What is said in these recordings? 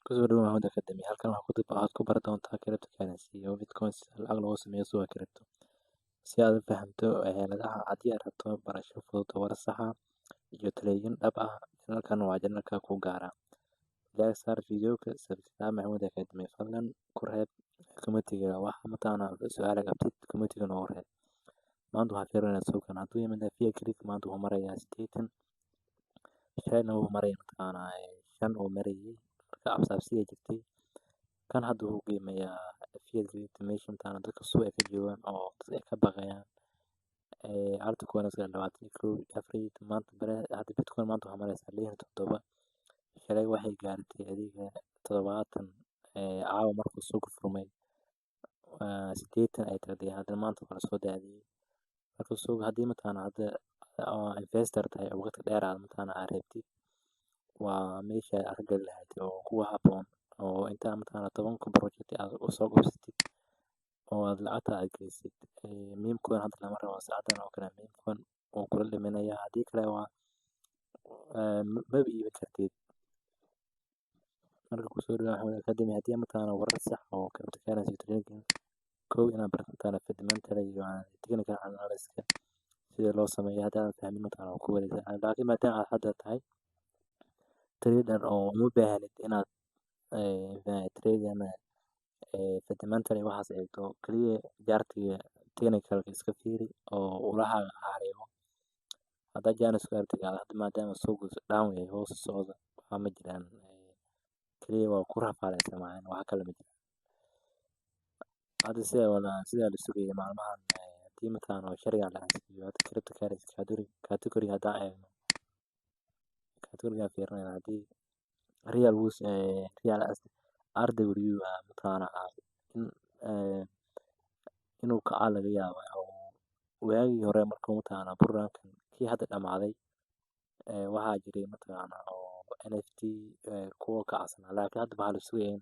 Kusoo dhawaad Maxamed Academy. Halkan waxaad ku baran doontaa cryptocurrency iyo Bitcoin sida lacag loogu sameeyo suuqa crypto. Si aad u fahamto xeeladaha haddii aad rabto barasho fudud oo war sax ah iyo talooyin dhab ah, channelkan waa channelka kuu gaara. Like saar videoga, subscribe Maxamed Academy. Fadlan ku reeb commentiga waxa su'aal qabtid commentiga noogu reeb. Maanta waxaan fiirinaa suuqan hadduu yimid fiya click maanta wuxuu marayaa 80 shayna wuxuu marayaa 5 uu marayay marka absaabsiga jirtay kan hadda wuxuu qiimeeyaa fiya click meesha dadka suuqa ka joogaan oo dadka ay ka baqayaan alta kuwana sida 21 afriid maanta bare hadda Bitcoin maanta waxaa maraysaa 67 shalay waxay gaartay adiga 70 caawa markuu suuqa furmay 80 ay tagtay hadda maanta waa soo daadiyay marka suuqa haddii hadda investor tahay oo waqti dheer aad reebtid waa meesha aad ka gali lahayd oo kugu habboon oo inta 10 project aad u soo qabsatid oo aad lacagta aad gelisid meme coin hadda lama rabo saacadan oo kale meme coin oo kula dhimanaya haddii kale waa ma iibin kartid marka kusoo dhawaad Maxamed Academy haddii warar sax oo cryptocurrency trading kow inaad barataan fundamental iyo technical analysis sida loo sameeyo haddii aad fahmin waa ku wareegsan laakiin maadaama aad hadda tahay trader oo uma baahnid inaad trading fundamental waxaas eegto kaliya jaartiga technical iska fiiri oo ulaha hareebo hadda jaanis ku artigaa hadda maadaama suuqu down yahay hoos socda waxa ma jiraan kaliya waa ku rafaalaysa maahan waxa kale ma jiraan hadda sida la sugayay maalmahan haddii oo sharciga la ansixiyo hadda cryptocurrency category hadda eegno category fiirnayna haddii real RW inuu ka laga yaabo waagii hore markuu programkan kii hadda dhamaaday waxaa jiray oo NFT kuwa kacsan laakiin hadda waxaa la sugayay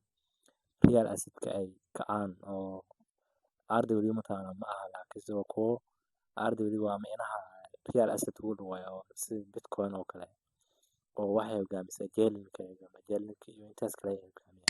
real asset-ka ay kacaan oo RW ma aha laakiin sidoo kuwa RW waa micnaha real asset ugu dhawayo sida Bitcoin oo kale oo waxay hogaamisaa jeelinka iyo intaas kale ay hogaamiyaan